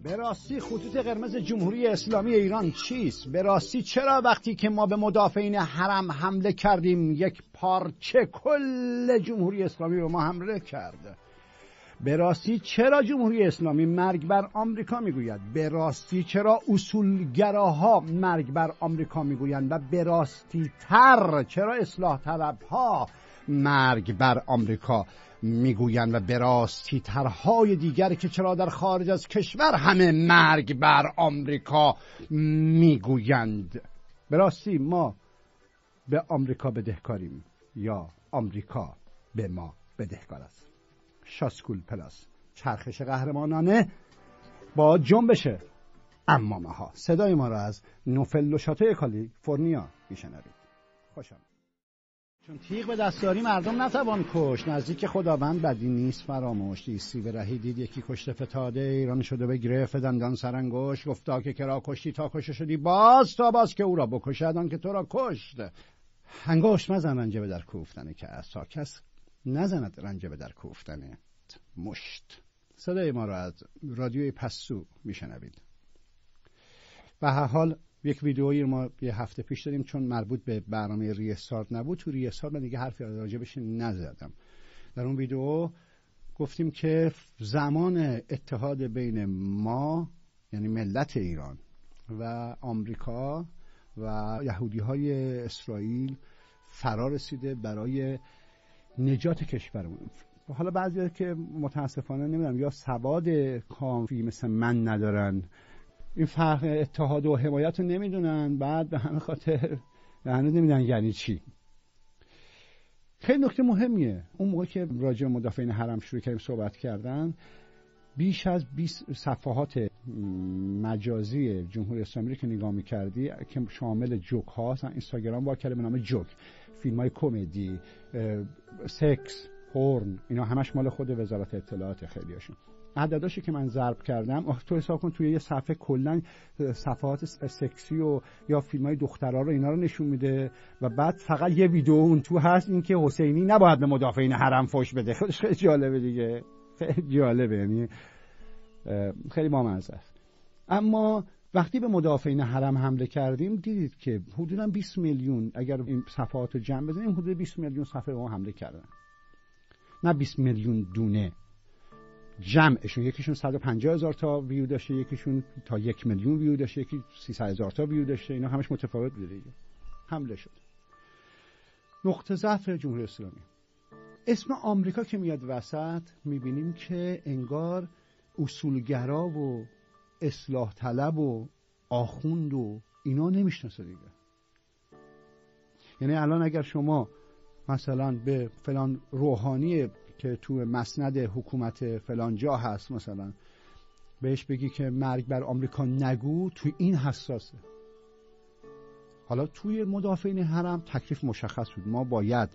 به راستی خطوط قرمز جمهوری اسلامی ایران چیست؟ به راستی چرا وقتی که ما به مدافعین حرم حمله کردیم یک پارچه کل جمهوری اسلامی به ما حمله کرد؟ به راستی چرا جمهوری اسلامی مرگ بر آمریکا میگوید؟ به راستی چرا اصولگراها مرگ بر آمریکا میگویند؟ و به راستی تر چرا اصلاح طلبها مرگ بر آمریکا میگویند؟ و به راستی ترهای دیگر که چرا در خارج از کشور همه مرگ بر آمریکا میگویند؟ به راستی ما به آمریکا بدهکاریم یا آمریکا به ما بدهکار است؟ شاسکول پلاس، چرخش قهرمانانه با جنبش امامه ها. صدای ما را از نوفل شاتو کالیفرنیا میشنوید. خوشم. چون تیغ به دستاری مردم نتوان کش، نزدیک خداوند بدی نیست فراموش. ایستی به رهی دید یکی کشته فتاده، ایران شده به گرفت دندان سرانگشت. گفتا که کرا کشتی تا کشته شدی، باز تا باز که او را بکشد آن که تو را کشت. انگشت مزن رنجه در کوفتن که از تا کس نزند رنجه در کوفتن مشت. صدای ما را از رادیوی پستو میشنوید. به هر حال یک ویدئویی ما یه هفته پیش داریم، چون مربوط به برنامه ریستارت نبود، تو ریستارت من دیگه حرفی راجبش نزدم. در اون ویدئو گفتیم که زمان اتحاد بین ما یعنی ملت ایران و آمریکا و یهودی‌های اسرائیل فرا رسیده برای نجات کشورمون. حالا بعضی که متاسفانه نمیدونم یا سواد کافی مثل من ندارن، این فرق اتحاد و حمایت رو نمیدونن، بعد به همه خاطر هنوز نمیدونن یعنی چی. خیلی نکته مهمیه. اون موقع که راجع به مدافعین حرم شروع کردیم صحبت کردن، بیش از 20 صفحات مجازی جمهوری اسلامی رو که نگاه می‌کردی که شامل جوک هاست، اینستاگرام با کلمه نام جوک، فیلم‌های کمدی، سکس، پورن، اینا همش مال خود وزارت اطلاعات. خیلیاشون عدداشو که من ضرب کردم، تو حساب کن توی یه صفحه کلا صفحات سکسی و یا فیلم‌های دخترها رو اینا رو نشون میده و بعد فقط یه ویدیو اون تو هست، این که حسینی نباید به مدافعین حرم فوش بده. خودش خیلی جالبه دیگه، خیلی جالبه، یعنی خیلی بامزه است. اما وقتی به مدافعین حرم حمله کردیم دیدید که حدوداً 20 میلیون، اگر این صفحات رو جمع بزنیم حدود 20 میلیون صفحه به ما حمله کردن. نه 20 میلیون دونه، جمعشون یکیشون 150,000 تا ویو داشته، یکیشون تا 1 میلیون ویو داشته، یکی 300,000 تا ویو داشته. اینا همش متفاوت بوده دیگه. حمله شد. نقطه ضعف جمهوری اسلامی، اسم آمریکا که میاد وسط، میبینیم که انگار اصولگرا و اصلاح طلب و آخوند و اینا نمیشناسه دیگه. یعنی الان اگر شما مثلا به فلان روحانی که تو مسند حکومت فلان جا هست مثلا بهش بگی که مرگ بر آمریکا نگو، توی این حساسه. حالا توی مدافعین حرم تکلیف مشخص بود، ما باید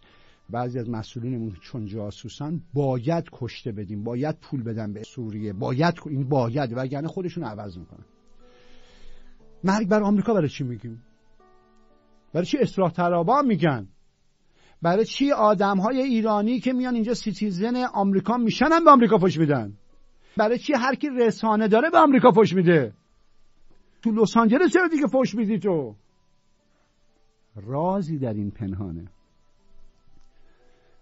بعضی از مسئولینمون چون جاسوسن باید کشته بدیم، باید پول بدن به سوریه، این باید، وگرنه خودشون عوض میکنن. مرگ بر آمریکا برای چی میگیم؟ برای چی اصلاح طلبا میگن؟ برای چی آدم‌های ایرانی که میان اینجا سیتیزن آمریکا میشنن به آمریکا فوش میدن؟ برای چی هر کی رسانه داره به آمریکا فوش میده؟ تو لس آنجلس چرا دیگه فوش میدی تو؟ رازی در این پنهانه،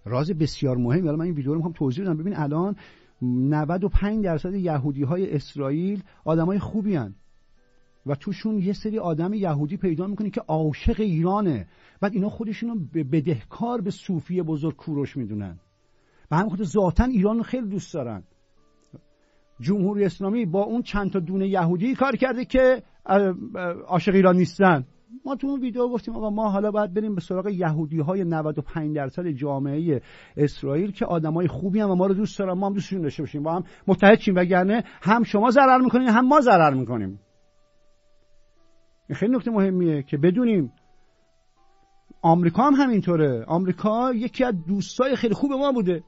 راز بسیار مهم. حالا من این ویدیو رو میخوام توضیح بدم. ببین الان 95% یهودی‌های اسرائیل آدمای خوبی هن و توشون یه سری آدم یهودی پیدا میکنی که عاشق ایرانه، بعد اینا خودشونو بدهکار به صوفی بزرگ کوروش میدونن، به همین خاطر ذاتاً ایران رو خیلی دوست دارن. جمهوری اسلامی با اون چند تا دونه یهودی کار کرده که عاشق ایران نیستن. ما تو اون ویدیو گفتیم آقا ما حالا باید بریم به سراغ یهودی‌های 95% جامعه اسرائیل که آدمای خوبی هم و ما رو دوست دارن، ما هم دوستشون داشته باشیم، با هم متحد شیم، وگرنه هم شما ضرر میکنین هم ما ضرر میکنیم. این خیلی نکته مهمیه که بدونیم. آمریکا هم همینطوره. آمریکا یکی از دوستای خیلی خوب ما بوده.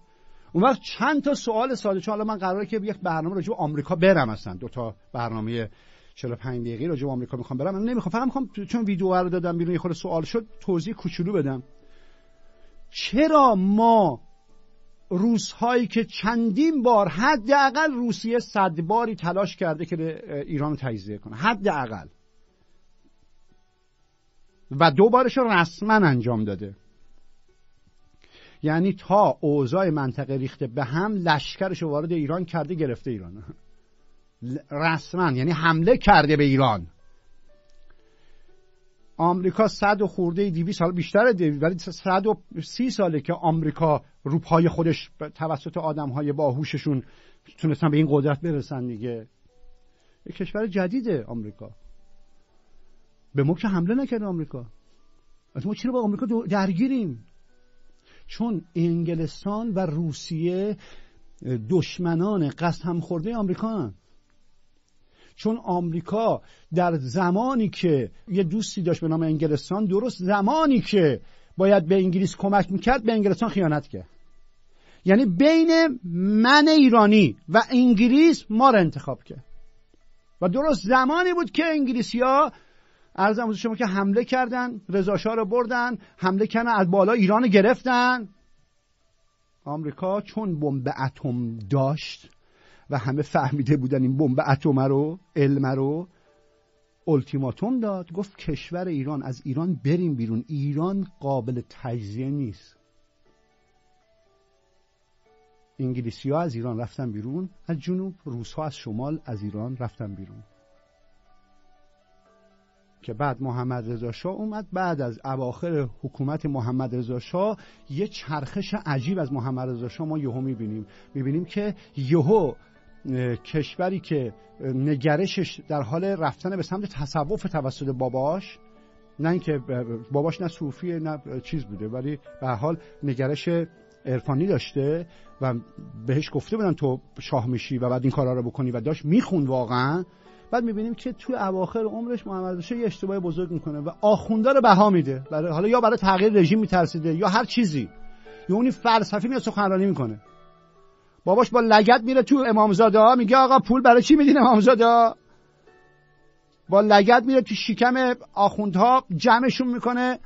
اون وقت چند تا سوال ساده، چون حالا من قراره که یک برنامه راجع به آمریکا برم، اصلا 2 تا برنامه 45 دقیقه‌ای راجع به آمریکا میخوام برم. من نمیخوام، فقط میخوام چون ویدیو رو دادم بیرون یه خورده سوال شد توضیح کوچولو بدم. چرا ما روس هایی که چندین بار حداقل روسیه 100 باری تلاش کرده که ایران تجزیه کنه، حداقل، و 2 بارش رو رسما انجام داده. یعنی تا اوضاع منطقه ریخته به هم لشکرش وارد ایران کرده، گرفته ایران رسما، یعنی حمله کرده به ایران. آمریکا 100 و خورده 200 سال بیشتره، ولی 130 ساله که آمریکا رو پای خودش توسط آدم‌های باهوششون تونستن به این قدرت برسن دیگه. یک کشور جدیده آمریکا. به ما که حمله نکرده آمریکا. از ما چرا با آمریکا درگیریم؟ چون انگلستان و روسیه دشمنان قسم خورده آمریکا هستند. چون آمریکا در زمانی که یه دوستی داشت به نام انگلستان، درست زمانی که باید به انگلیس کمک میکرد به انگلستان خیانت کرد. یعنی بین من ایرانی و انگلیس ما رو انتخاب کرد و درست زمانی بود که انگلیسی‌ها عرضم حضور شما که حمله کردن، رضا شاه رو بردن، حمله کردن از بالا ایران رو گرفتن. آمریکا چون بمب اتم داشت و همه فهمیده بودن این بمب اتم رو، علم رو، التیماتوم داد، گفت کشور ایران، از ایران بریم بیرون، ایران قابل تجزیه نیست. انگلیسی‌ها از ایران رفتن بیرون از جنوب، روس‌ها از شمال از ایران رفتن بیرون. که بعد محمد رضا شاه اومد، بعد از اواخر حکومت محمد رضا شاه یه چرخش عجیب از محمد رضا شاه ما یهو میبینیم که یهو کشوری که نگرشش در حال رفتن به سمت تصوف توسط باباش، نه اینکه باباش نه صوفیه نه چیز بوده، ولی به هر حال نگرش عرفانی داشته و بهش گفته بودن تو شاه میشی و بعد این کارا رو بکنی و داشت میخوند واقعا. بعد میبینیم که توی اواخر عمرش محمد رضا شاه یه اشتباه بزرگ میکنه و آخوندا رو بها میده، حالا یا برای تغییر رژیم میترسیده یا هر چیزی، یا اونی فلسفی میاد سخنرانی میکنه. باباش با لگد میره تو امامزاده ها، میگه آقا پول برای چی میدین امامزاده ها؟ با لگد میره تو شکم آخوندها جمعشون میکنه،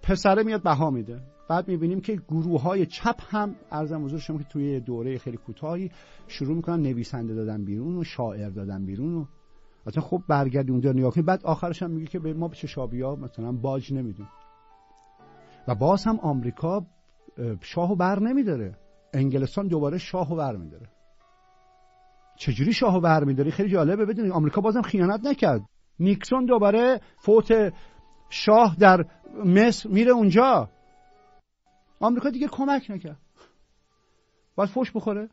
پسره میاد بها میده. بعد میبینیم که گروه های چپ هم عرضم حضور شما که توی دوره خیلی کوتاهی شروع میکنن نویسنده دادن بیرون و شاعر دادن بیرون و اصلا خب برگردی اونجا نگاه کنید. بعد آخرش هم میگه که به ما چشابیا مثلا باج نمیدیم و باز هم آمریکا شاهو بر نمیداره، انگلستان دوباره شاهو بر میداره. چجوری شاهو بر میداره؟ خیلی جالبه بدونید آمریکا بازم خیانت نکرد. نیکسون دوباره فوت شاه در مصر میره اونجا، آمریکا دیگه کمک نکرد، باید فوش بخوره.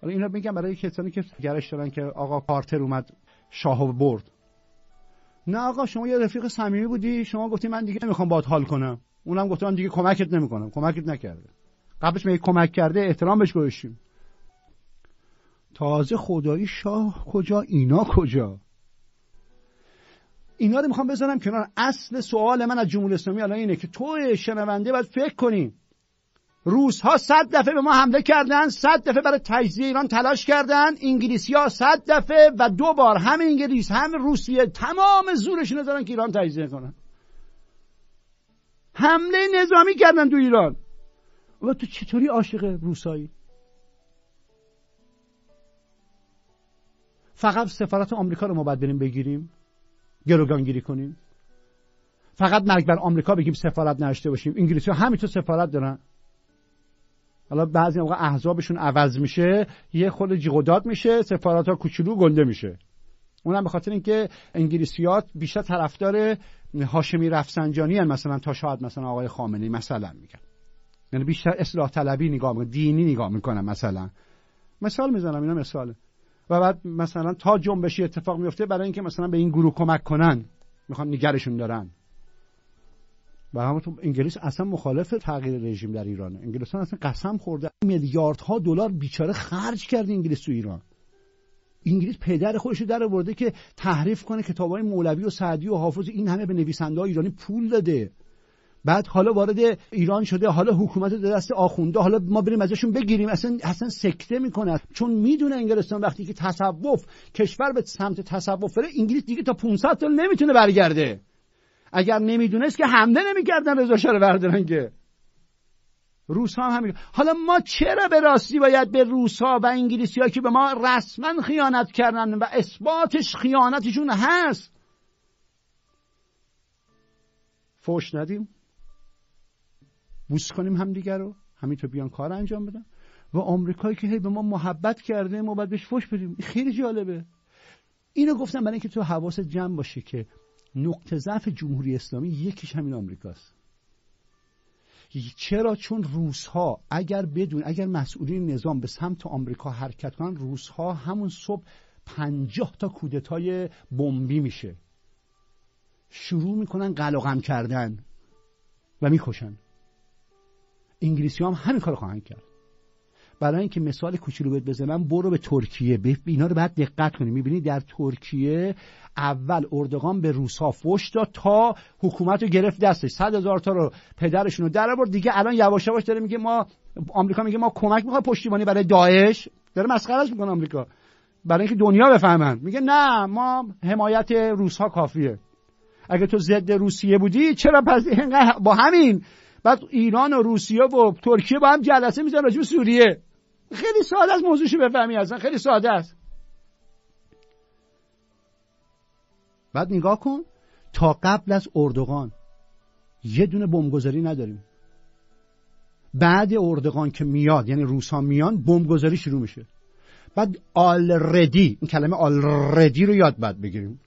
حالا اینا میگم برای کسانی که گرش دارن که آقا کارتر اومد شاهو برد. نه آقا شما یه رفیق صمیمی بودی، شما گفتی من دیگه نمیخوام باهات حال کنم، اونم گفت من دیگه کمکت نمیکنم، کمکت نکرده. قبلش میگه کمک کرده، احترام بهش گذاشتیم. تازه خدایی شاه کجا، اینا کجا؟ اینا رو میخوام بذارم کنار. اصل سوال من از جمهوری اسلامی الان اینه که تو شنونده باید فکر کنی روس ها 100 دفعه به ما حمله کردن، 100 دفعه برای تجزیه ایران تلاش کردن، انگلیسی ها 100 دفعه و 2 بار هم انگلیس هم روسیه تمام زورشون دارن که ایران تجزیه کنن. حمله نظامی کردن تو ایران. و تو چطوری عاشق روسایی؟ فقط سفارت آمریکا رو ما باید بریم بگیریم، گروگانگیری کنیم؟ فقط مرگ بر آمریکا بگیم سفارت نداشته باشیم؟ انگلیسی ها همینطور سفارت دارن. حالا بعضی موقع احزابشون عوض میشه، یه خود جیغ و داد میشه، سفارت ها کوچولو گنده میشه. اونم به خاطر اینکه انگلیسیات بیشتر طرفدار هاشمی رفسنجانی هستن مثلا تا شاید مثلا آقای خامنه‌ای مثلا میگن، یعنی بیشتر اصلاح طلبی نگاه میکنن، دینی نگاه میکنن. مثال میزنم، اینا مثاله. و بعد مثلا تا جنبشی اتفاق میفته برای اینکه مثلا به این گروه کمک کنن میخوان نگرشون دارن. و همونطور انگلیس اصلا مخالف تغییر رژیم در ایرانه. انگلستان اصلا قسم خورده میلیاردها دلار بیچاره خرج کرده انگلیس تو ایران. انگلیس پدر خودش رو در آورده که تحریف کنه کتابای مولوی و سعدی و حافظ، این همه به نویسنده‌های ایرانی پول داده. بعد حالا وارد ایران شده، حالا حکومت دست آخونده، حالا ما بریم ازشون بگیریم. اصلا سکته میکنه، چون میدونه انگلستان وقتی که تصوف کشور به سمت تصوف بره، انگلیس دیگه تا 500 سال نمیتونه برگرده. اگر نمیدونست که حمله نمیکردن رضا شاه رو بردارن که. روس ها هم همین. حالا ما چرا به راستی باید به روس ها و انگلیسی ها که به ما رسما خیانت کردن و اثباتش خیانتشون هست فوش ندیم؟ بوس کنیم همدیگر رو، همینطور بیان کار انجام بدن؟ و آمریکایی که هی به ما محبت کرده ما باید بهش فوش بدیم؟ خیلی جالبه. اینو گفتم برای اینکه تو حواست جمع باشه که نقطه ضعف جمهوری اسلامی یکیش همین آمریکاست. چرا؟ چون روس‌ها اگر مسئولین نظام به سمت آمریکا حرکت کنن، روس‌ها همون صبح 50 تا کودتای بمبی میشه، شروع میکنن قلقم کردن و میکشن. انگلیسی هم همین کار خواهند کرد. برای اینکه مثال کوچولو بهت بزنم، برو به ترکیه، اینا رو باید دقت کنی. میبینی در ترکیه اول اردوغان به روس‌ها فوش داد تا حکومت رو گرفت دستش، 100,000 تا رو پدرشون رو در آورد. دیگه الان یواش یواش داره میگه آمریکا میگه ما کمک میخواد پشتیبانی برای داعش، داره مسخرهش میکنه آمریکا برای اینکه دنیا بفهمن. میگه نه، ما حمایت روس‌ها کافیه. اگه تو ضد روسیه بودی چرا پس اینقدر با همین؟ بعد ایران و روسیه و ترکیه با هم جلسه میذارن راجع به سوریه. خیلی ساده است موضوعشو بفهمی، اصلا خیلی ساده است. بعد نگاه کن، تا قبل از اردوغان یه دونه بمبگذاری نداریم. بعد اردوغان که میاد، یعنی روس‌ها میان، بمبگذاری شروع میشه. بعد آلردی، این کلمه آلردی رو یاد باید بگیریم.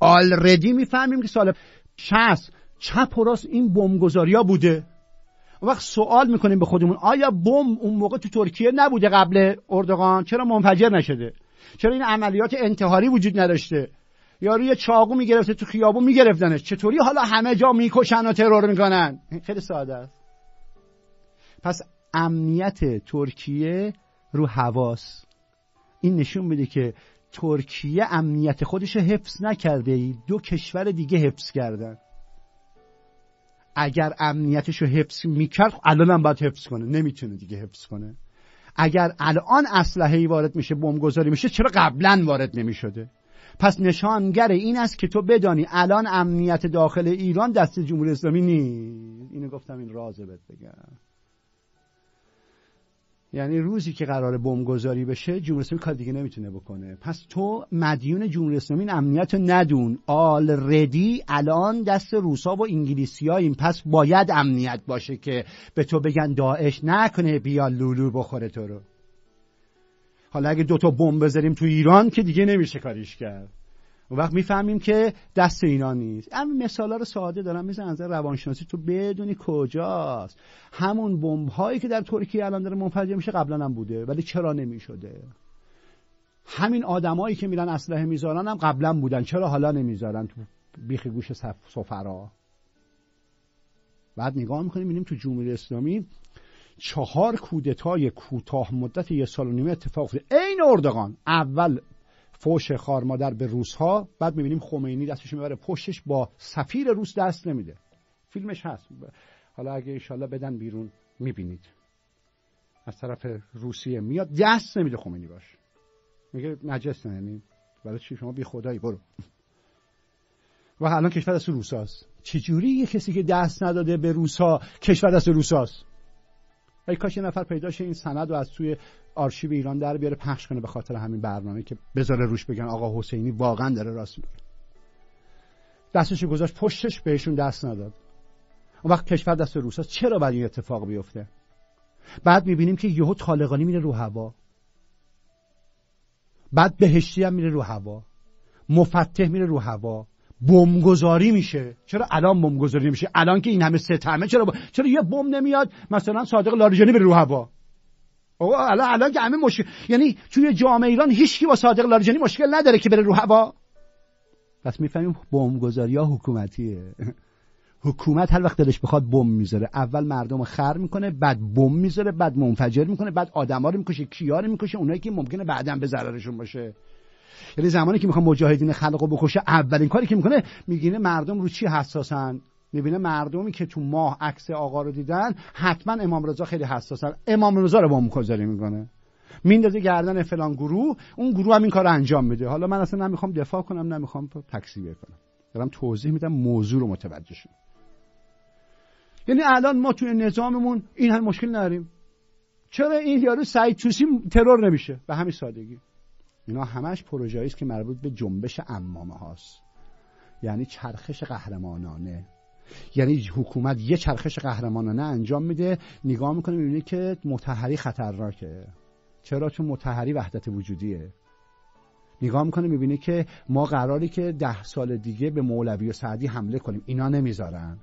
آلردی میفهمیم که سال 60 چپ و راست این بمبگذاری‌ها بوده. وقت سوال میکنیم به خودمون، آیا بمب اون موقع تو ترکیه نبوده قبل اردوغان؟ چرا منفجر نشده؟ چرا این عملیات انتحاری وجود نداشته؟ یا روی چاقو میگرفته تو خیابون میگرفتنش، چطوری حالا همه جا میکشن و ترور میکنن؟ خیلی ساده است. پس امنیت ترکیه رو هواست. این نشون میده که ترکیه امنیت خودش رو حفظ نکرده، دو کشور دیگه حفظ کردن. اگر امنیتش رو حفظ میکرد الان هم باید حفظ کنه، نمیتونه دیگه حفظ کنه. اگر الان اسلحه‌ای وارد میشه، بمبگذاری میشه، چرا قبلا وارد نمیشده؟ پس نشانگر این است که تو بدانی الان امنیت داخل ایران دست جمهوری اسلامی نیست. اینو گفتم، این رازه بهت بگم. یعنی روزی که قراره بمبگذاری بشه، جمهوری اسلامی کار دیگه نمیتونه بکنه. پس تو مدیون جمهوری اسلامی امنیت رو ندون. آلردی الان دست روسا و انگلیسی‌ها، این پس باید امنیت باشه که به تو بگن داعش نکنه بیا لولو بخوره تو رو. حالا اگه 2 تا بمب بذاریم تو ایران که دیگه نمیشه کاریش کرد. اون وقت میفهمیم که دست اینا نیست. اما مثالا رو ساده دارم میزنم از روانشناسی تو بدونی کجاست. همون بمب هایی که در ترکیه الان داره منفجر میشه قبلا هم بوده، ولی چرا نمیشده؟ همین آدمایی که میرن اسلحه میذارن هم قبلا بودن، چرا حالا نمیذارن تو بیخ گوش سفرا؟ بعد نگاه میکنیم میبینیم تو جمهوری اسلامی 4 کودتای کوتاه مدت 1.5 سال اتفاق افتاد. عین اردوغان، اول فوش خار مادر به روس‌ها، بعد می‌بینیم خمینی دستش میبره پشتش، با سفیر روس دست نمیده. فیلمش هست، حالا اگه انشالله بدن بیرون می‌بینید. از طرف روسیه میاد دست نمیده خمینی باش، میگه نجس نه، یعنی برای چی شما بی خدایی برو. و الان کشور دست روساست. چجوری یه کسی که دست نداده به روس‌ها کشور دست روساست؟ ای کاش یه نفر پیدا شه این سند رو از توی آرشیو ایران در بیاره پخش کنه، به خاطر همین برنامه که بذاره روش بگن آقا حسینی واقعا داره راست میگه. دستش گذاشت پشتش، بهشون دست نداد. اون وقت کشور دست روساست. چرا باید این اتفاق بیفته؟ بعد میبینیم که یهو طالقانی میره رو هوا، بعد بهشتی هم میره رو هوا، مفتح میره رو هوا، بمبگذاری میشه. چرا الان بمبگذاری نمیشه؟ الان که این همه ستمه چرا یه بمب نمیاد مثلا صادق لاریجانی بره رو هوا؟ آقا الان که همه مشکل، یعنی توی جامعه ایران هیچکی با صادق لاریجانی مشکل نداره که بره رو هوا. پس میفهمیم بمبگذاری‌ها حکومتیه. حکومت هر وقت دلش بخواد بمب میذاره، اول مردم خر میکنه، بعد بمب میذاره، بعد منفجر میکنه، بعد آدما رو میکشه، کیا رو میکشه؟ اونایی که ممکنه بعداً به ضررشون باشه. یعنی زمانی که میخوام مجاهدین خلقو بکشه، اولین کاری که میکنه میگینه مردم رو چی حساسن. میبینه مردمی که تو ماه عکس آقا رو دیدن حتما امام رضا خیلی حساسن، امام رضا رو بمبگذاری میکنه، میندازه گردن فلان گروه، اون گروه هم این کارو انجام میده. حالا من اصلا نمیخوام دفاع کنم، نمیخوام تکذیب کنم، دارم توضیح میدم موضوع رو متوجه شید. یعنی الان ما توی نظاممون این هم مشکل نداریم. چرا این یارو سعید طوسی ترور نمیشه؟ به همین سادگی. اینا همش پروژه‌ای است که مربوط به جنبش عمامه هاست. یعنی چرخش قهرمانانه. یعنی حکومت یه چرخش قهرمانانه انجام میده، نگاه میکنه میبینه که مطهری خطرناکه. چرا؟ چون مطهری وحدت وجودیه. نگاه میکنه میبینه که ما قراری که 10 سال دیگه به مولوی و سعدی حمله کنیم، اینا نمیذارن.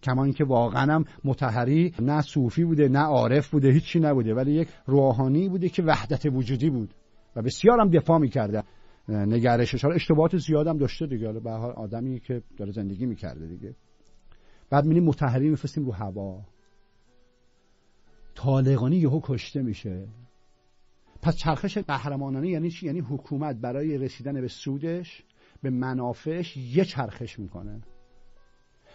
کما اینکه واقعا هم مطهری نه صوفی بوده نه عارف بوده، هیچی نبوده، ولی یک روحانی بوده که وحدت وجودی بود و بسیار هم دفاع میکرده. نگرشش ها اشتباهات زیاد هم داشته دیگه، به هر حال آدمی که داره زندگی میکرده دیگه. بعد می‌بینیم مطهری میفرستیم رو هوا، طالقانی یهو کشته میشه. پس چرخش قهرمانانه یعنی چی؟ یعنی حکومت برای رسیدن به سودش، به منافعش یه چرخش میکنه.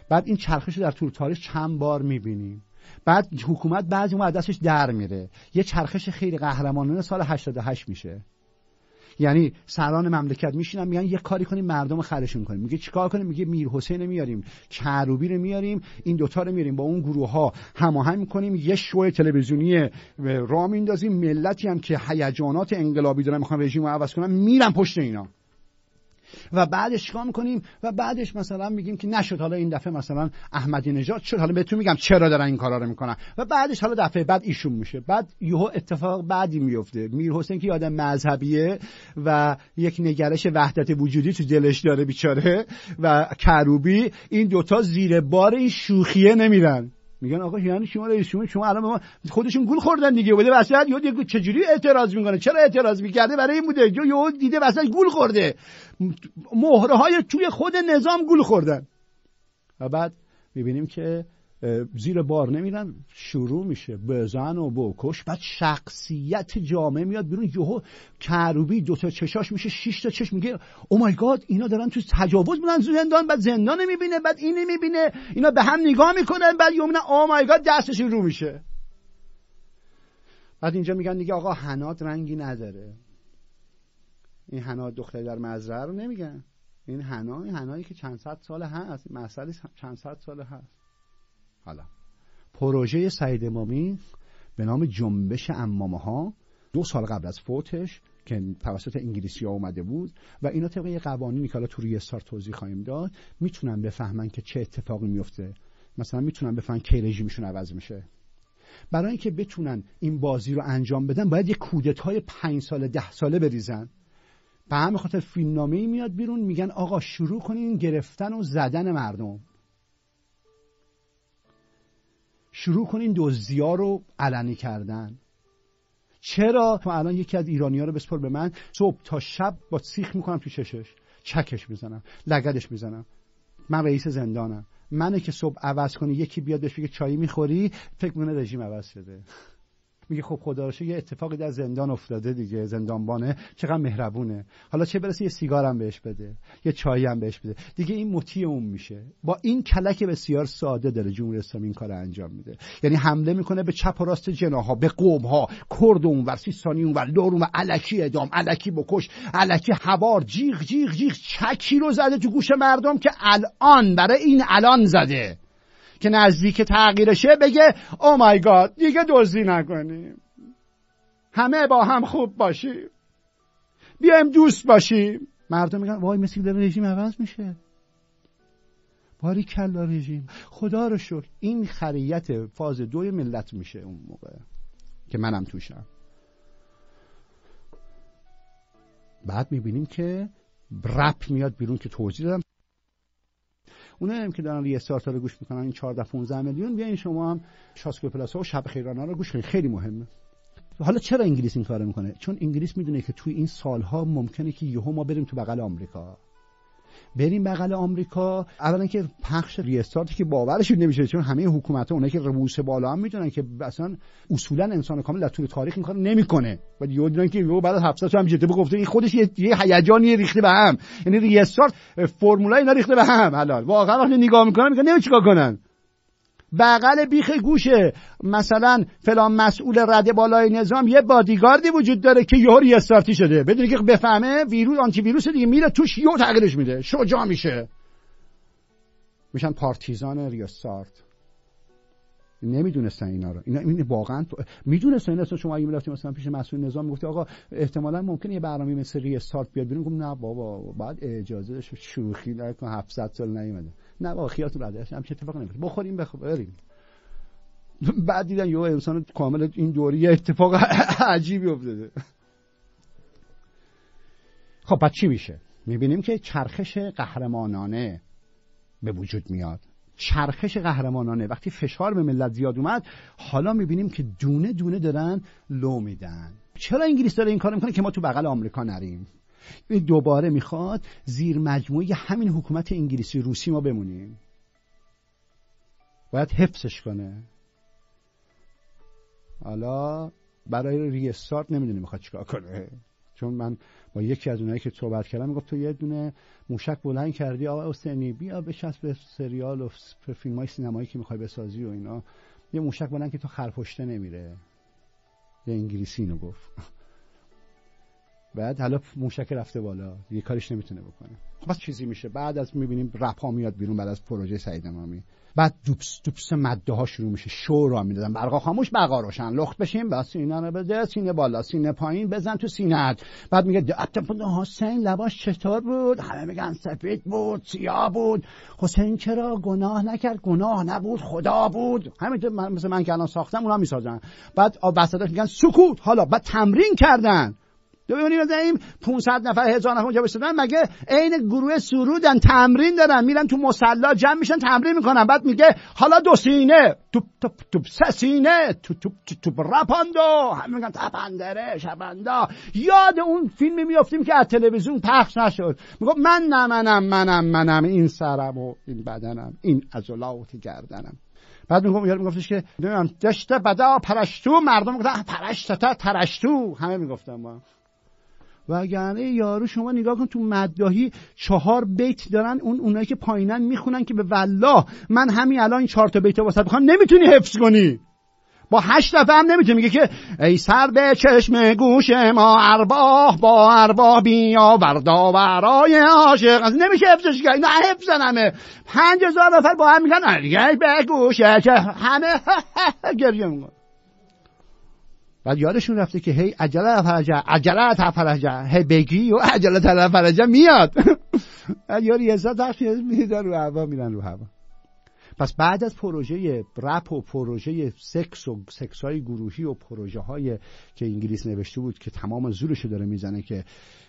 بعد این چرخش در طول تاریخ چند بار میبینیم. بعد حکومت بعضی موقع دستش در میره، یه چرخش خیلی قهرمانانه سال 88 میشه. یعنی سران مملکت میشینن میگن یه کاری کنیم مردم خرشون کنیم. میگه چیکار کنیم؟ میگه میرحسین میاریم، کروبی رو میاریم، این دوتا رو میاریم، با اون گروه ها هماهنگ میکنیم، یه شو تلویزیونی راه میندازیم، ملتی هم که هیجانات انقلابی دارن میخوان رژیم رو عوض کنن میرن پشت اینا. و بعدش چیکار میکنیم؟ و بعدش مثلا میگیم که نشد، حالا این دفعه مثلا احمدی نژاد شد، حالا بهتون میگم چرا دارن این کارا رو میکنن. و بعدش حالا دفعه بعد ایشون میشه. بعد یهو اتفاق بعدی میفته. میرحسین که آدم مذهبیه و یک نگرش وحدت وجودی تو دلش داره بیچاره، و کروبی، این دوتا زیر بار این شوخیه نمیرن. میگن آقا یعنی شما الان ما خودشون گول خوردن دیگه. بوده وسط یهو چجوری اعتراض میکنه؟ چرا اعتراض میکرده؟ برای این بوده یهو دیده وسط گول خورده، مهره های توی خود نظام گول خوردن. و بعد میبینیم که زیر بار نمیرن، شروع میشه بزن و بکش. بعد شخصیت جامعه میاد بیرون. یهو کروبی 2 تا چشاش میشه 6 تا چشم، میگه او مای گاد اینا دارن تو تجاوز میکنن زندان. بعد زندان نمیبینه، بعد این نمیبینه، اینا به هم نگاه میکنن، بعد یومنا او مای گاد دستش رو میشه. بعد اینجا میگن دیگه آقا حنات رنگی نداره. این حنات دختری در مزرعه رو نمیگن، این حنایی که چند صد سال هست، مسئله چند صد سال هست. حالا پروژه سعید امامی به نام جنبش عمامه ها 2 سال قبل از فوتش که توسط انگلیسی ها اومده بود و اینا طبق یه قوانینی که حالا تو ریستار توضیح خواهیم داد میتونن بفهمن که چه اتفاقی میفته. مثلا میتونن بفهمن کی رژیمشون عوض میشه. برای اینکه بتونن این بازی رو انجام بدن باید یه کودتای 5 ساله 10 ساله بریزن. به همین خاطر فیلمنامه‌ای میاد بیرون، میگن آقا شروع کنین گرفتن و زدن مردم، شروع کنین دزدی‌ها رو علنی کردن. چرا؟ تو الان یکی از ایرانی‌ها رو بسپر به من، صبح تا شب با سیخ میکنم تو چشش، چکش میزنم، لگدش میزنم. من رئیس زندانم. منه که صبح عوض کنی یکی بیاد بهش بگه چایی میخوری، فکر میکنه رژیم عوض شده. میگه خب خدا رو شکر یه اتفاقی در زندان افتاده دیگه، زندانبانه چقدر مهربونه، حالا چه برسه یه سیگارم بهش بده، یه چایی هم بهش بده دیگه، این مطیع اون میشه. با این کلک بسیار ساده داره جمهوری اسلامی این کار انجام میده. یعنی حمله میکنه به چپ و راست جناح‌ها، به قوم‌ها، کرد اونور، سیستانی اونور، لورون و الکی اعدام، الکی بکش، الکی حوار، جیغ جیغ جیغ، چکی رو زده تو گوش مردم که الان برای این الان زده که نزدیک تغییرشه بگه او مای گاد دیگه دزدی نکنیم، همه با هم خوب باشیم، بیایم دوست باشیم. مردم میگن وای مثل که رژیم عوض میشه، باری کلا رژیم. خدا رو شکر این خریت فاز 2 ملت میشه اون موقع که منم توشم. بعد میبینیم که رپ میاد بیرون که توضیح دادم. اونایی هم که دارن ریستار رو گوش میکنن، این 14-15 میلیون، بیاین شما هم شاسکو پلاس ها و شب خیرانه رو گوش کنید، خیلی مهمه. حالا چرا انگلیس این کارو میکنه؟ چون انگلیس میدونه که توی این سالها ممکنه که یهو ما بریم تو بغل آمریکا. اولا که پخش ریستارتی که باورشون نمیشه، چون همه حکومت‌ها اونایی که رؤوس بالا هم میدونن که اصلا اصولا انسان کامل در طول تاریخ این کارو نمیکنه. بعد یهو دیدن که یهو بعد از 700 سال هم جدی گفته این خودش یه هیجانی ریخته به هم، یعنی ریستارت فرمولای اینا ریخته به هم. حلال واقعا وقتی نگاه میکنن میگن نمی‌دونن چیکار کنن. بغل بیخ گوشه مثلا فلان مسئول رده بالای نظام یه بادیگاردی وجود داره که یهو ریستارتی شده، بدون که بفهمه ویروس آنتی ویروس دیگه میره توش، یهو تغییرش میده، شجاع میشه، میشن پارتیزان ریستارت. نمیدونستن اینا رو. اینا واقعا میدونستن. اینا شما اگه میرفتید مثلا پیش مسئول نظام میگفت آقا احتمالاً ممکنه یه برنامه مثل ریستارت بیاد بیرون، گفتم نه بابا بعد اجازه شوخی نکن 700 سال نیومده. نه بابا خیالتون راحت باشه، همین اتفاق نمیفته، بخوریم بریم. بعد دیدن یه انسان کامل این دوری اتفاق عجیبی افتاده. خب بعد چی میشه؟ میبینیم که چرخش قهرمانانه به وجود میاد. چرخش قهرمانانه وقتی فشار به ملت زیاد اومد، حالا میبینیم که دونه دونه دارن لو میدن. چرا انگلیس داره این کار میکنه؟ که ما تو بغل آمریکا نریم. این دوباره میخواد زیر مجموعه همین حکومت انگلیسی روسی ما بمونیم. باید حفظش کنه. حالا برای ریستارت نمیدونه میخواد چیکار کنه. چون من با یکی از اونایی که صحبت کردم میگفت تو یه دونه موشک بلند کردی آقا حسینی، بیا بچسب به سریال و فیلم‌های سینمایی که میخوای بسازی و اینا، یه موشک بلند که تو خرپشته نمیره. یه انگلیسی اینو گفت. بعد حالا موشک رفته بالا، یه کارش نمیتونه بکنه. خب بس چیزی میشه. بعد از میبینیم رپ ها میاد بیرون بعد از پروژه سعید امامی. بعد دوبس ماده ها شروع میشه، شو را میدادن، برقا خاموش برقا روشن، لخت بشیم بس سینه رو بده، سینه بالا سینه پایین، بزن تو سینه‌ات. بعد میگه حسین لباش چطور بود؟ همه میگن سفید بود، سیاه بود. حسین چرا گناه نکرد؟ گناه نبود، خدا بود. همینطور مثل من که الان ساختم اونا میسازن. بعد وسطش میگن سکوت. حالا بعد تمرین کردن. ببینید مثلا 500 نفر 1000 نفر اونجا بشدن، مگه عین گروه سرودن، تمرین دارن، میرن تو مصلا جمع میشن تمرین میکنن. بعد میگه حالا دو سینه توپ سه سینه توپ رپاندو، همه میگن تپندره شبندا. یاد اون فیلمی میافتیم که از تلویزیون پخش نشد، میگه منم این سرم و این بدنم، این عضلات گردنم. بعد میگفتش که نمیدونم دشت بدا پرشتو، مردم میگفتن پرشتتا ترشتو، همه میگفتن ما. وگرنه یارو شما نگاه کن تو مداحی 4 بیت دارن، اونایی که پایینن میخونن که به والله من همین الان این 4 تا بیت واسه بخوام نمیتونی حفظ کنی. با 8 دفعه هم نمیتونی. میگه که ای سر به چشم گوش ما ارباه با ارباه بیا وردا برای عاشق، از نمیشه حفظش کرد. اینا حفظن همه 5000 نفر با هم میگن ای به گوشه که همه گریه میکنن. بعد یادشون رفته که هی عجله فرجه هی بگی و عجله فرجه میاد. یاری حساب داشتی میدن رو هوا، میرن رو هوا. پس بعد از پروژه رپ و پروژه سکس و سکس‌های گروهی و پروژه های که انگلیس نوشته بود که تمام زورشو داره میزنه که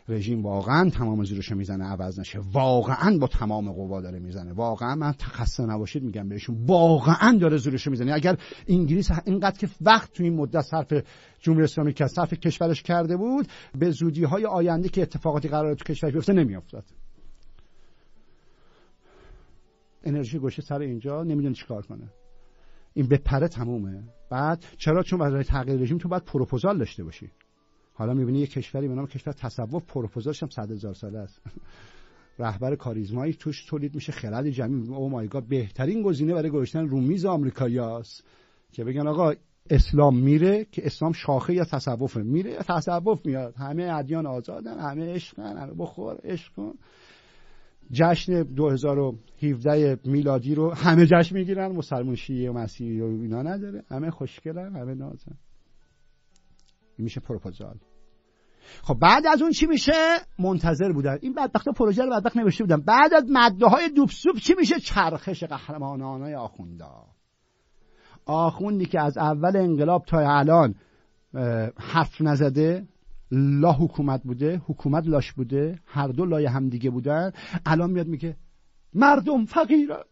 رژیم واقعا تمام زورشو میزنه عوض نشه، واقعا با تمام قوا داره میزنه، واقعا من خسته نباشید میگم بهشون، واقعا داره زورشو میزنه. اگر انگلیس اینقدر که وقت تو این مدت صرف جمهوری اسلامی که صرف کشورش کرده بود، به زودی‌های آینده که اتفاقاتی قراره تو کشورش بیفته نمیافتاد. انرژی گوشه سر اینجا نمیدونه چیکار کنه، این بپره تمومه. بعد چرا؟ چون برای تغییر رژیم تو باید پروپوزال داشته باشی. حالا میبینی یک کشوری به نام کشور تصوف پروپوزالش هم 100,000 ساله است. رهبر کاریزمایی توش تولید میشه، خرد جمعی. او مای گاد بهترین گزینه برای گذاشتن رو میز آمریکاییاست که بگن آقا اسلام میره، که اسلام شاخه یا تصوفه، میره یا تصوف میاد، همه ادیان آزادن، همه عشقن، همه بخور عشق کن. جشن 2017 میلادی رو همه جشن میگیرن، مسلمان شیعه و مسیحی و اینا نداره، همه خوشگلن، همه نازن. این میشه پروپوزال. خب بعد از اون چی میشه؟ منتظر بودن این بدبختا پروژه رو بدبخت نوشته بودن. بعد از ماده های دوبسوب چی میشه؟ چرخش قهرمانانه آخوندا. آخوندی که از اول انقلاب تا الان حرف نزده، لا حکومت بوده، حکومت لاش بوده، هر دو لای هم دیگه بودن، الان میاد میگه مردم فقیرن،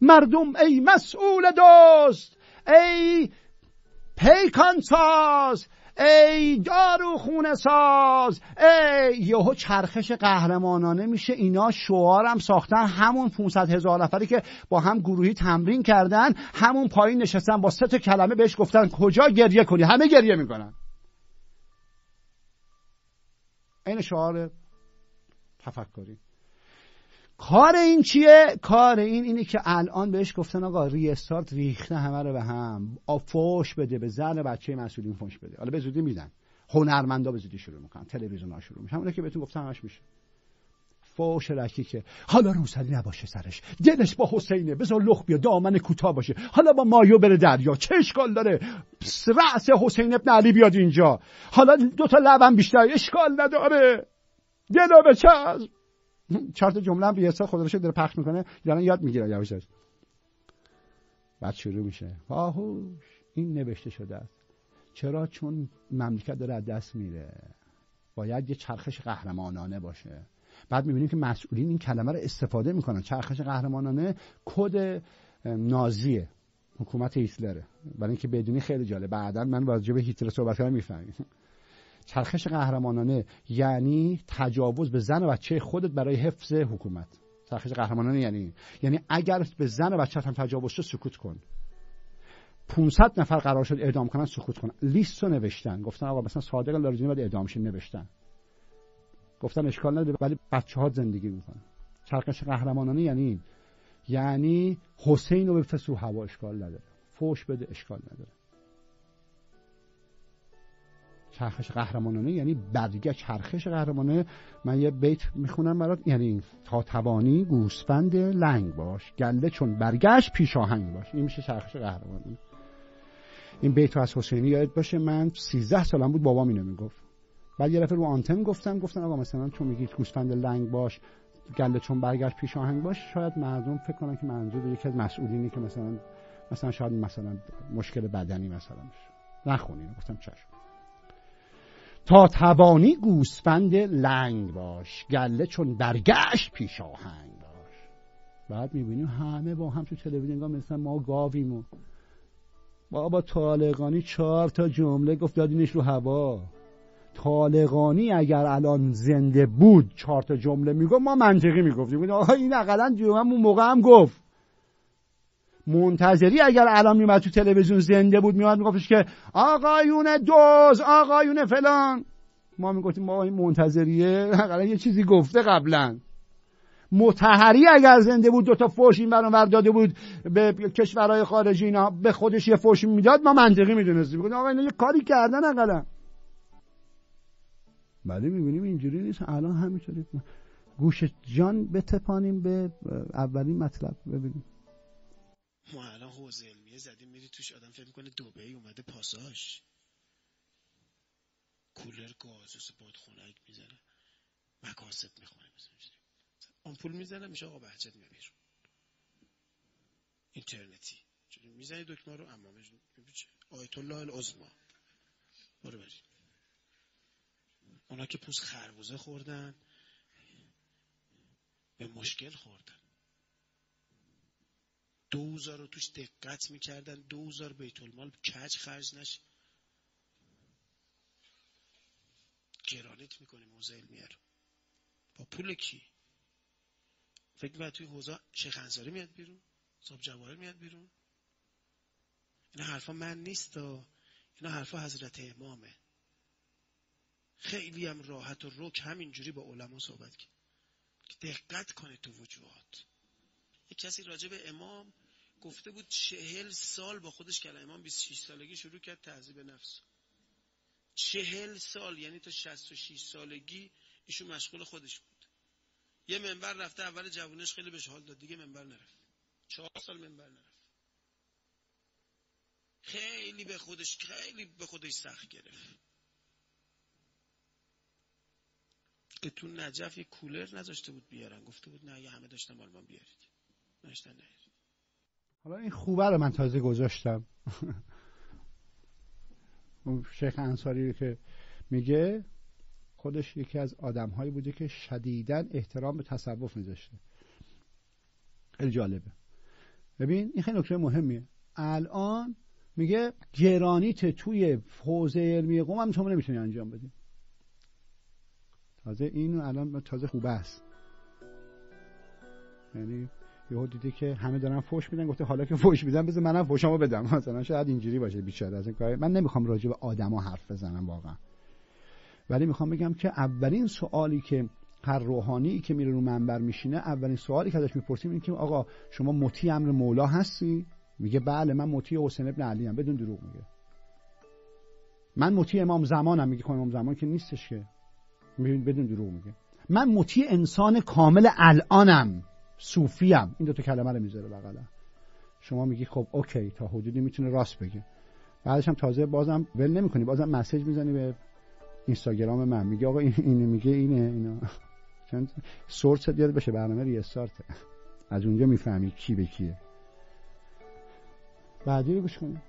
مردم ای مسئول دوست، ای پیکان ساز، ای داروخونه ساز، ای یهو چرخش قهرمانانه میشه. اینا شعارم ساختن، همون 500,000 نفری که با هم گروهی تمرین کردن، همون پایین نشستن با 3 تا کلمه بهش گفتن کجا گریه کنی، همه گریه میکنن. این شعار تفکری. کار این چیه؟ کار اینه که الان بهش گفتن آقا ریستارت، ریخته همه رو به هم، فوش بده به زن بچه مسئولین، فوش بده. حالا به زودی میدن، هنرمندا به زودی شروع میکنن، تلویزیون‌ها شروع میشن، همونه که بهتون گفتم همش میشه. فوش رکیکه. حالا روسری نباشه سرش، دلش با حسینه، بذار لخ بیا، دامن کوتاه باشه، حالا با مایو بره دریا، چه اشکال داره رأس حسین ابن علی بیاد اینجا، حالا 2 تا لبم بیشتر، اشکال نداره، دلو بچسب. 4 تا جمله هم ریاست خدا رو شکر داره پخش میکنه، دارن یاد میگیره یواش یواش. بعد شروع میشه باهوش این نوشته شده است. چرا؟ چون مملکت داره از دست میره، باید یه چرخش قهرمانانه باشه. بعد میبینیم که مسئولین این کلمه رو استفاده میکنن. چرخش قهرمانانه کد نازیه، حکومت هیتلره. برای اینکه بدونی خیلی جالب، بعدا من راجع به هیتلر صحبت کردم میفهمید. چرخش قهرمانانه یعنی تجاوز به زن و بچه خودت برای حفظ حکومت. چرخش قهرمانانه یعنی اگر به زن و بچه‌ت هم تجاوز شد سکوت کن. 500 نفر قرار شد اعدام کنن، سکوت کنن. لیستو نوشتن، گفتن آقا مثلا صادق لاریجانی باید اعدام شه، نوشتن. گفتن اشکال نداره ولی بچه‌ها زندگی میکنن. چرخش قهرمانانه یعنی حسین رو بفرست رو هوا، اشکال نداره، فوش بده، اشکال نداره. چرخش قهرمانانه یعنی برگشت. چرخش قهرمانانه من یه بیت میخونم برات، یعنی تا توانی گوسفند لنگ باش، گله چون برگشت پیش آهنگ باش. این میشه چرخش قهرمانانه. این بیت رو از حسینی یاد باشه. من 13 سالم بود بابام اینو میگفت. بعد یه دفعه رو آنتن گفتن آقا مثلا تو میگید گوسفند لنگ باش، گله چون برگشت پیش آهنگ باش، شاید مردم فکر کنن که منظور یکی از مسئولینی که مثلا شاید مثلا مشکل بدنی مثلا بشه. نخونین. گفتم چشم. تا توانی گوسفند لنگ باش، گله چون برگشت پیش آهنگ باش. بعد میبینیم همه با هم تو تلویزیون انگار مثلا ما گاویم و بابا طالقانی 4 تا جمله گفت دادینش رو هوا. طالقانی اگر الان زنده بود 4 تا جمله میگفت ما منطقی میگفتیم آقا این اقلا اون موقع هم گفت. منتظری اگر الان میومد تو تلویزیون زنده بود میومد میگفتش که آقایون دوز، آقایون فلان، ما میگفتیم ما این منتظریه اقلا یه چیزی گفته قبلا. مطهری اگر زنده بود 2 تا فوش این برانور داده بود به کشورهای خارجی، اینا به خودش یه فوش میداد، ما منطقی میدونستیم میگفتیم آقا اینا یه کاری کردن اقلا. ولی میبینیم اینجوری نیست. الان همینطوری گوش جان بتپانیم به اولین مطلب ببینیم. ما الان حوزه علمیه زدیم میری توش، آدم فکر میکنه دبی اومده پاساژ، کولر گازوس بادخونک میزنه، مکاسب میخونه، آمپول میزنه میشه آقا بهجت میاد بیرون. اینترنتی میزنی دکمه رو، امامه آیت الله العظما برو بری. اونا که پوست خربوزه خوردن به مشکل خوردن. 2000 رو توش دقت میکردن، 2000 بیت المال کج خرج نشه. گرانیت میکنیم حوزه علمیه رو با پول کی؟ فکر میکنم توی حوزه شیخ انصاری میاد بیرون، صاحب جواهر میاد بیرون. اینا حرفا من نیست، اینا حرفا حضرت امامه. خیلی هم راحت و رک همینجوری با علما صحبت کرد که دقت کنه تو وجوهات. یک کسی راجع به امام گفته بود 40 سال با خودش کلام. امام 26 سالگی شروع کرد تهذیب نفس. 40 سال یعنی تا 66 سالگی ایشون مشغول خودش بود. یه منبر رفته اول جوونش خیلی بهش حال داد، دیگه منبر نرفت. 4 سال منبر نرفت. خیلی به خودش سخت گرفت. که تو نجف یه کولر نذاشته بود بیارن، گفته بود نه، یه همه داشتن آلمان بیارید. نشتن نیارید. حالا این خوبه رو من تازه گذاشتم. اون شیخ انصاری که میگه خودش یکی از آدم‌هایی بوده که شدیداً احترام به تصوف میذاشته. خیلی جالبه. ببین این خیلی نکته مهمیه. الان میگه گرانیت توی حوزه علمی قم هم شما نمیتونی انجام بدی. تازه اینو الان تازه خوبه است. یعنی یهو دیدی که همه دارن فوش میدن، گفته حالا که فوش میدن بذار منم فوشامو بدم. مثلا شاید اینجوری باشه بیچاره. از این کار من نمیخوام راجع به آدما حرف بزنم واقعا، ولی میخوام بگم که اولین سوالی که هر روحانی که میره رو منبر میشینه، اولین سوالی که ازش میپرسیم اینه که آقا شما مطیع امر مولا هستی؟ میگه بله من مطیع حسین ابن علی ام. بدون دروغ میگه. من مطیع امام زمانم. میگه خب امام زمان که نیستش که. بدون دروغ میگه. من مطیع انسان کامل الانم، صوفیم. این 2 کلمه رو میذاره بغلم. شما میگی خب اوکی تا حدودی میتونه راست بگه. بعدش هم تازه بازم ول نمی‌کنی، بازم مسیج میزنی به اینستاگرام من، میگه آقا اینه، میگه اینا چون سورس یاد بشه برنامه ریستارت. از اونجا میفهمی کی به کیه. بعدی رو گوش کنیم.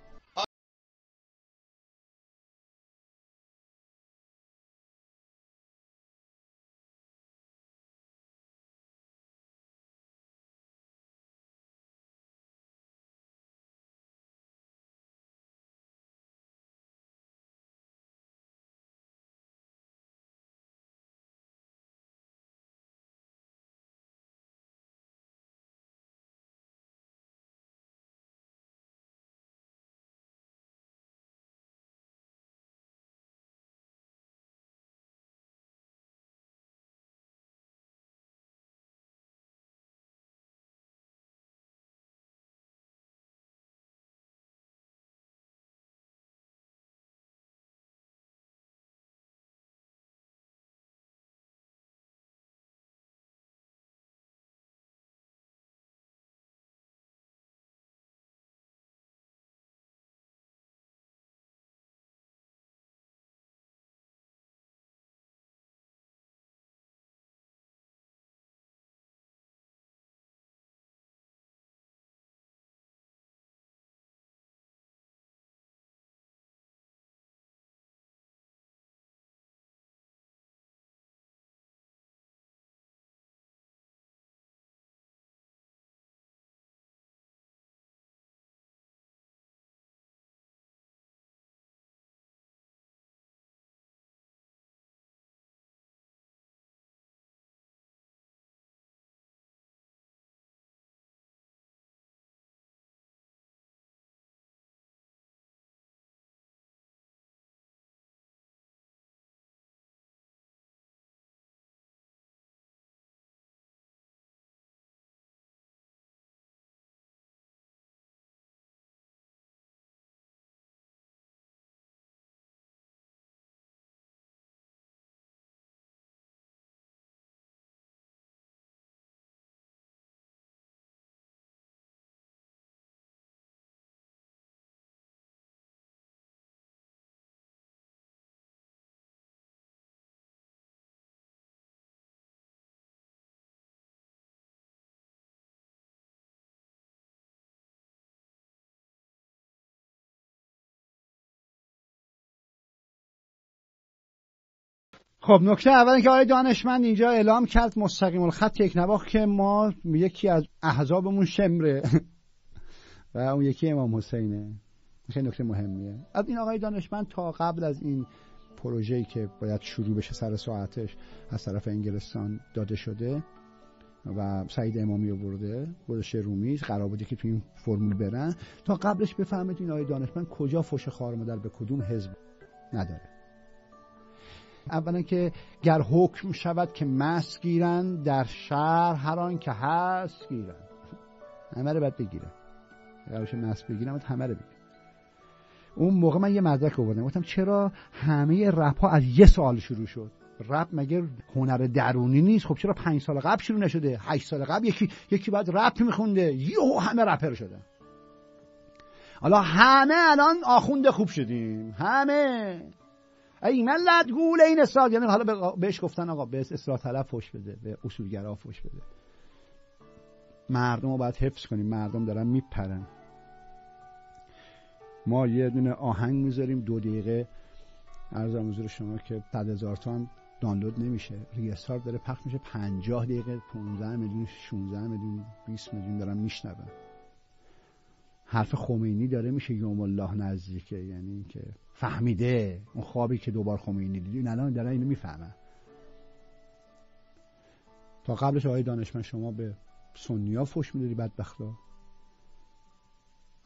خب نکته اول که آقای دانشمند اینجا اعلام کرد مستقیم الخط یک نواخت که ما یکی از احزابمون شمره و اون یکی امام حسینه. خیلی نکته مهمیه. از این آقای دانشمند تا قبل از این پروژه‌ای که باید شروع بشه سر ساعتش از طرف انگلستان داده شده و سعید امامی آورده گذاشته رومیز، قرار بوده که تو این فرمول برن. تا قبلش بفهمید این آقای دانشمند کجا فوش خار مادر به کدوم حزب نداره. اولا که گر حکم شود که مست گیرن در شهر هر آن که هست گیرن، همه رو باید بگیره. قرارش مست بگیرن باید همه رو بگیره. اون موقع من یه مدرک آوردم گفتم چرا همه رپ ها از یه سال شروع شد؟ رپ مگه هنر درونی نیست؟ خب چرا 5 سال قبل شروع نشده؟ 8 سال قبل یکی بعد رپ میخونده، یهو همه رپر شدن. حالا همه الان آخوند خوب شدیم، همه ای ملت گول این اصلاح. یعنی حالا بهش گفتن آقا به اصلاح طلب فوش بده، به اصولگرا فوش بده. مردم رو باید حفظ کنیم، مردم دارن میپرن. ما یه دونه آهنگ میذاریم 2 دقیقه عرضم حضور شما که 100,000 تا هم دانلود نمیشه، ریستارت داره پخش میشه 50 دقیقه 15 میلیون 16 میلیون 20 میلیون دارن میشنون. حرف خمینی داره میشه یوم الله نزدیکه، یعنی که فهمیده اون خوابی که 2 بار خمینی دیدین الان دارن اینو میفهمن. تا قبلش آقای دانشمند شما به سنی‌ها فوش میدادی بدبختا،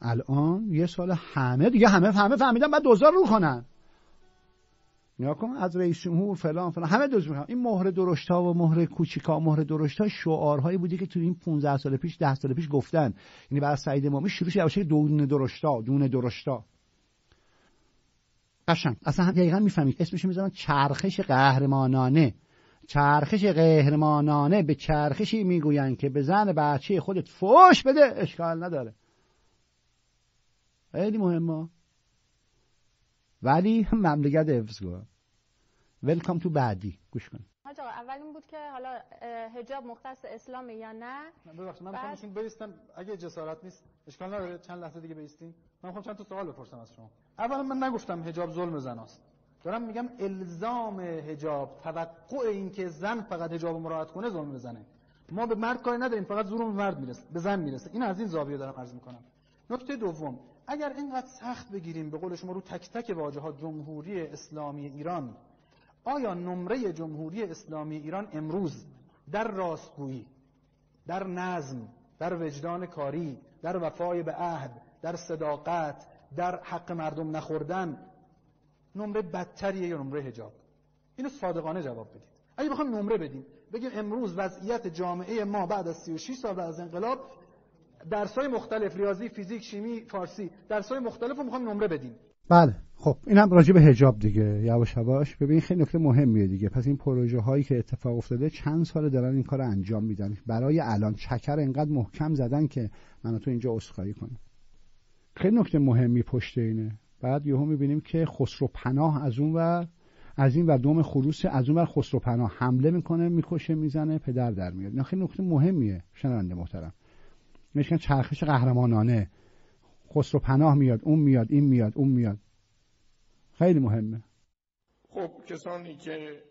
الان یه سال همه دیگه همه فهمیدن بعد دوزار رو کنن. نیا کن از رئیس جمهور فلان همه دوز میکنن. این مهر درشتا و مهر کوچیکا، مهر درشتا شعارهایی بودی که تو این 15 سال پیش 10 سال پیش گفتن. یعنی برای سعید امامی شروع شد باشه دونه درشتا قشنگ اصلا دقیقاً میفهمید اسمش میذارن چرخش قهرمانانه. چرخش قهرمانانه به چرخشی میگویند که به زن بچه خودت فوش بده اشکال نداره. خیلی مهمه. ولی مملکت حفظ کن. ویلکام تو بعدی گوش کن. حاج آقا اول این بود که حالا حجاب مختص اسلامه یا نه؟ ببخشید من میخوام این بیستم، اگه جسارت نیست اشکال نداره چند لحظه دیگه بیستیم. من میخوام چند تا سوال بپرسم از شما. اولا من نگفتم حجاب ظلم زناست. دارم میگم الزام حجاب، توقع این که زن فقط حجاب مراعات کنه ظلم زنه. ما به مرد کاری نداریم، فقط ظلم به مرد میرسه، به زن میرسه. این از این زاویه دارم عرض میکنم. نکته دوم، اگر اینقدر سخت بگیریم به قول شما رو تک تک واژه‌ها جمهوری اسلامی ایران، آیا نمره جمهوری اسلامی ایران امروز در راستگویی، در نظم، در وجدان کاری، در وفای به عهد، در صداقت، در حق مردم نخوردن، نمره بدتریه یا نمره حجاب؟ اینو صادقانه جواب بدید. اگه بخوایم نمره بدیم، بگیم امروز وضعیت جامعه ما بعد از 36 سال بعد از انقلاب، درس‌های مختلف، ریاضی، فیزیک، شیمی، فارسی، درس‌های مختلف رو می‌خوایم نمره بدیم. بله خب اینم راجع به حجاب دیگه. یواش یواش ببین خیلی نکته مهمیه دیگه. پس این پروژه هایی که اتفاق افتاده چند سال دارن این کارو انجام میدن. برای الان چکر انقدر محکم زدن که من تو اینجا عذرخواهی کنم. خیلی نکته مهمی پشت اینه. بعد یهو میبینیم که خسرو پناه از این و دوم خروس از اون ور خسرو پناه حمله میکنه، میکشه، میزنه، پدر در میاد. اینا خیلی نکته مهمیه شنونده محترم. میگن چرخش قهرمانانه، خسرو پناه میاد، اون میاد، این میاد، اون میاد. خیلی مهمه. خب کسانی که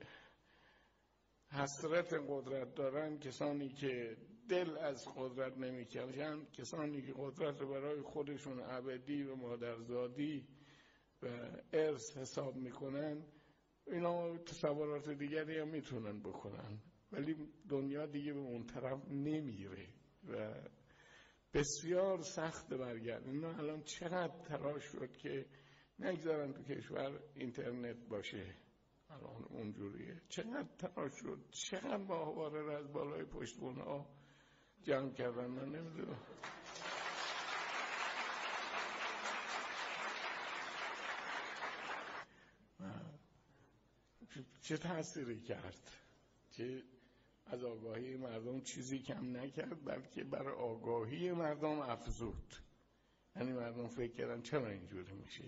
حسرت قدرت دارن، کسانی که دل از قدرت نمیکشن، کسانی که قدرت رو برای خودشون ابدی و مادرزادی و ارث حساب میکنن، اینا تصورات دیگری هم میتونن بکنن، ولی دنیا دیگه به اون طرف نمیره و بسیار سخت برگرد. اینا الان چقدر تلاش شد که نگذارن تو کشور اینترنت باشه، الان اونجوریه. چقدر تلاش شد، چقدر ماهواره رو از بالای پشت بونه ها جمع کردن، من نمیدونم. چه تأثیری کرد که از آگاهی مردم چیزی کم نکرد، بلکه بر آگاهی مردم افزود. یعنی مردم فکر کردن چرا اینجوری میشه،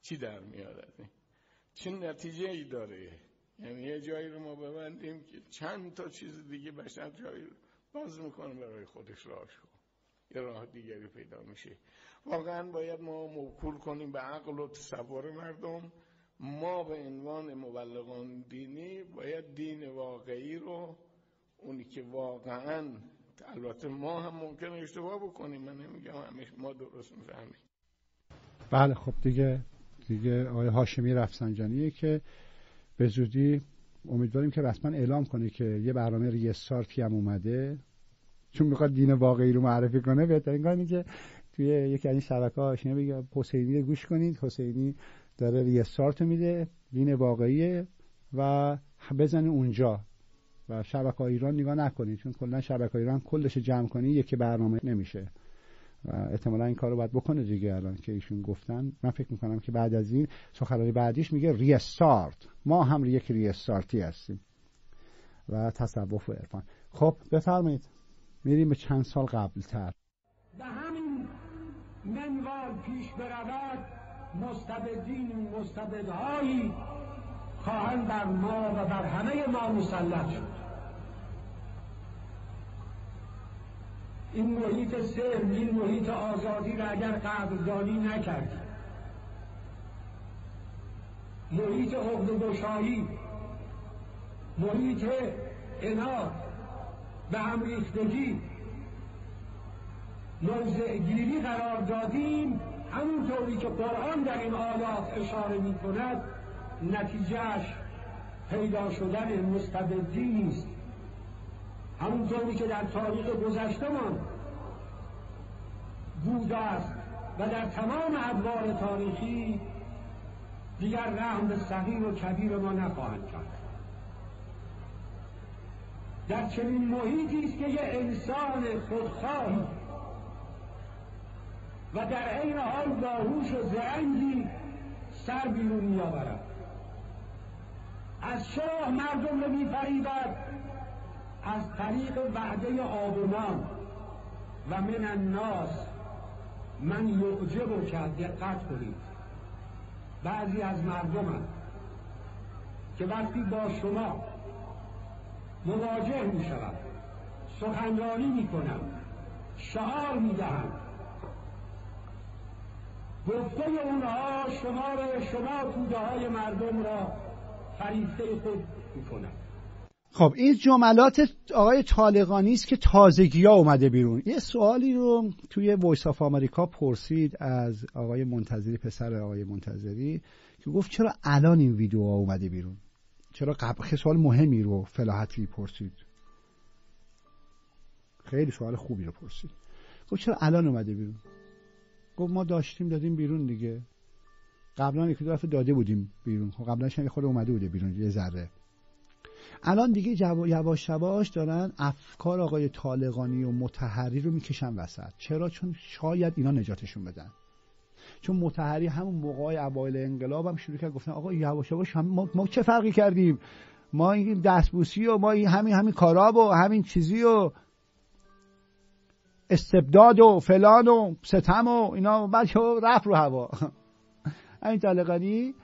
چی در میاد از این، چه نتیجه ای داره. یعنی یه جایی رو ما ببندیم که چند تا چیز دیگه بشر جایی باز میکنه برای خودش راهشو، یه راه دیگری پیدا میشه. واقعا باید ما موکول کنیم به عقل و تصور مردم. ما به عنوان مبلغان دینی باید دین واقعی رو، اونی که واقعا، البته ما هم ممکنه اشتباه بکنیم، من نمیگم همه ما درست میفهمیم. بله خب دیگه آقای هاشمی رفسنجانیه که به زودی امیدواریم که رسما اعلام کنه که یه برنامه ریستارتی هم اومده، چون میخواد دین واقعی رو معرفی کنه. بهترین کاری که توی یکی از این شبکه‌ها آشنا بگه حسینی رو گوش کنید، حسینی داره ریستارت میده، دین واقعیه و بزنید اونجا و شبکه‌های ایران نگاه نکنید، چون کلا شبکه‌های ایران کلش جمع کنی یک برنامه نمیشه و احتمالاً این کارو باید بکنه دیگه. الان که ایشون گفتن، من فکر میکنم که بعد از این سخنرانی بعدیش میگه ریستارت، ما هم یک ریستارتی هستیم و تصوف و عرفان. خب بفرمایید، میریم به چند سال قبل تر. به همین منوال پیش برود، مستبدهایی خواهند بر ما و بر همه ما مسلط شد. این محیط سلم، این محیط آزادی را اگر قدردانی نکردیم، محیط عقده‌گشایی، محیط عناد، به هم ریختگی، موضع‌گیری قرار دادیم، همونطوری که قرآن در این آیات اشاره می کند، نتیجهش پیدا شدن مستبدی نیست. همونطوری که در تاریخ گذشته‌مان بوده است و در تمام ادوار تاریخی دیگر رحم به صغیر و کبیر ما نخواهند کرد. در چنین محیطی است که یه انسان خودخواهی و در عین حال باهوش و زرنگی سر بیرون می‌آورد. از شاه مردم رو می‌فریبد از طریق وعده آب و نان و من الناس من یعجب کرد. دقت کنید، بعضی از مردم که وقتی با شما مواجه می‌شوند سخنرانی می‌کنند، شعار می‌دهند، گفته اونها شما توده های مردم را فریفته خود می‌کنند. خب این جملات آقای طالقانی است که تازگی‌ها اومده بیرون. یه سوالی رو توی وایس آف آمریکا پرسید از آقای منتظری، پسر آقای منتظری، که گفت چرا الان این ویدیوها اومده بیرون؟ چرا قبل؟ سوال مهمی رو فلاحتی پرسید. خیلی سوال خوبی رو پرسید. گفت چرا الان اومده بیرون؟ گفت ما دادیم بیرون دیگه. قبلا یک دو دفعه داده بودیم بیرون. خب قبلاش هم خود اومده بوده بیرون یه ذره. الان دیگه یواش یواش دارن افکار آقای طالقانی و مطهری رو میکشن وسط. چرا؟ چون شاید اینا نجاتشون بدن. چون مطهری همون موقع اوایل انقلاب هم شروع کرد گفتن آقا یواش یواش ما چه فرقی کردیم؟ ما این دستبوسی و ما این همین کارا و همین چیزی و استبداد و فلان و ستم و اینا بچه رفت رو هوا. همین طالقانی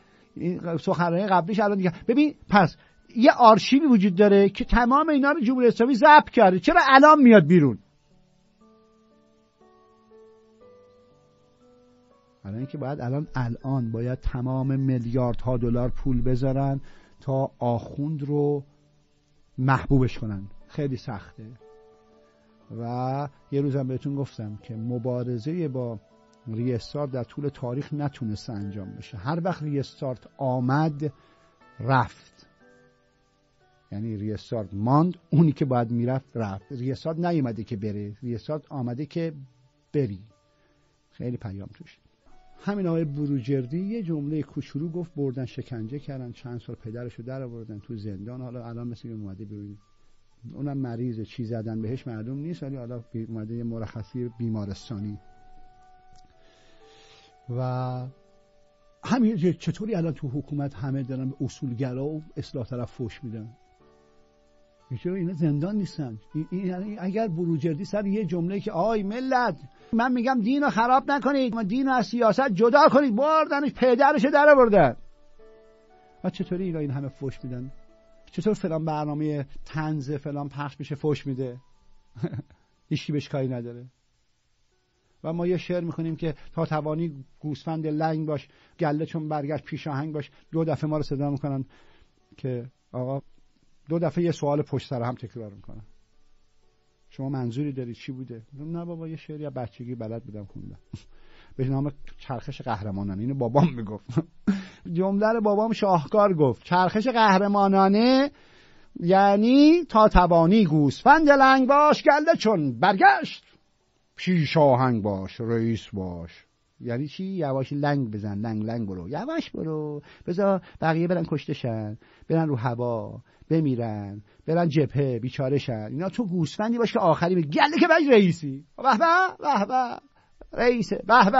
سخنرانی قبلیش الان دیگه. ببین پس یه آرشیوی وجود داره که تمام اینا رو جمهوری اسلامی ضبط کرده. چرا الان میاد بیرون؟ الان که الان باید تمام میلیاردها دلار پول بذارن تا آخوند رو محبوبش کنن. خیلی سخته. و یه روزم بهتون گفتم که مبارزه با ریستارت در طول تاریخ نتونسته انجام بشه. هر وقت ریستارت آمد رفت، یعنی ریستارت ماند، اونی که باید میرفت رفت. ریستارت نیومده که بره، ریستارت آمده که بری. خیلی پیام توش. همین آقای بروجردی یه جمله کوچولو گفت بردن شکنجه کردن، چند سال پدرشو در آوردن تو زندان، حالا الان مثل اومده بیرون. اونم مریضه، چی زدن بهش معلوم نیست، ولی حالا اومده یه مرخصی بیمارستانی. و همین چطوری الان تو حکومت همه دارن به اصولگرا و اصلاح طلب فوش میدن؟ چرا اینا زندان نیستن؟ یعنی اگر بروجردی سر یه جمله که آی ملت من میگم دین رو خراب نکنید، دین رو از سیاست جدا کنید، بردنش پدرشو در آوردن. و چطوری اینا این همه فوش میدن؟ چطور فلان برنامه طنز فلان پخش میشه فوش میده؟ هیچکی بهش کاری نداره. و ما یه شعر میخونیم که تا توانی گوسفند لنگ باش، گله چون برگشت پیش آهنگ باش. 2 دفعه ما رو صدا میکنن که آقا 2 دفعه یه سوال پشت سر هم تکرار میکنن. شما منظوری دارید چی بوده؟ نه بابا یه شعری از بچگی بلد بودم خوندم به نام چرخش قهرمانانه. اینو بابام میگفت. جمله رو بابام شاهکار گفت. چرخش قهرمانانه یعنی تا توانی گوسفند لنگ باش، گله چون برگشت پیش آهنگ باش، رئیس باش. یعنی چی؟ یواش لنگ بزن، لنگ برو، یواش برو، بذار بقیه برن کشته شن، برن رو هوا بمیرن، برن جبهه بیچاره شن. اینا تو گوسفندی باش که آخری به گله که باش رئیسی. به به رئیسه، به به.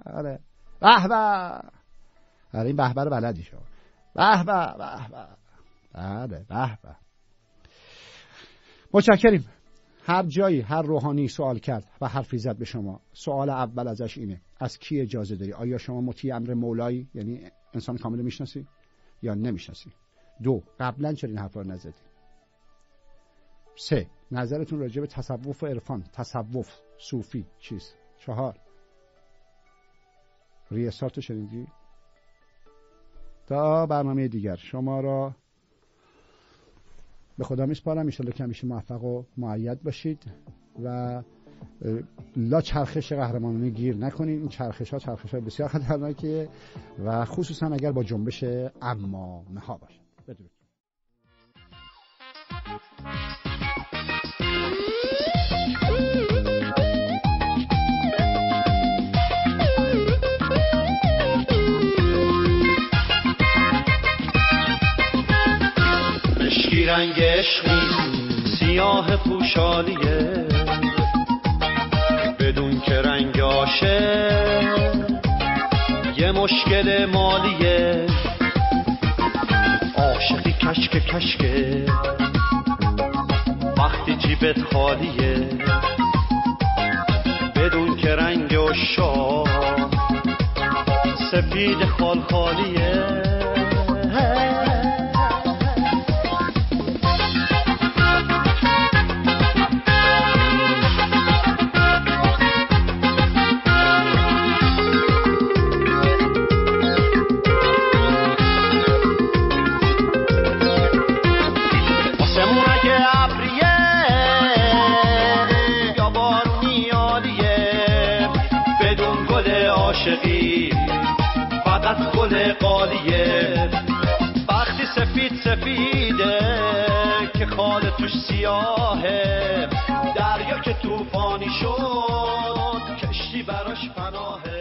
آره به به. آره این به به رو بلدی شو. به به به به. آره به به. متشکریم. هر جایی هر روحانی سوال کرد و حرفی زد به شما، سوال اول ازش اینه: از کی اجازه داری؟ آیا شما مطیع امر مولایی، یعنی انسان کامل میشناسی یا نمیشناسی؟ 2 قبلا چرا این حرفا رو نزدی؟ 3 نظرتون راجع به تصوف و عرفان، تصوف صوفی چیست؟ 4 ریاستو شنیدی؟ تا برنامه دیگر شما را به خدا میسپارم. ان شاءالله که همیشه موفق و مؤید باشید و لا چرخش قهرمانانه گیر نکنید. این چرخش‌ها بسیار خطرناکه و خصوصا اگر با جنبش امامه ها باشه. بدرود. رنگ عشقی سیاه پوشالیه، بدون که رنگ عاشق یه مشکل مالیه. عاشق کشک کشکه وقتی جیبت خالیه بدون که رنگ عشاق سفید خال خالیه فقط گل قالیه وقتی سفید سفیده که خال توش سیاهه دریا که طوفانی شد کشتی براش پناهه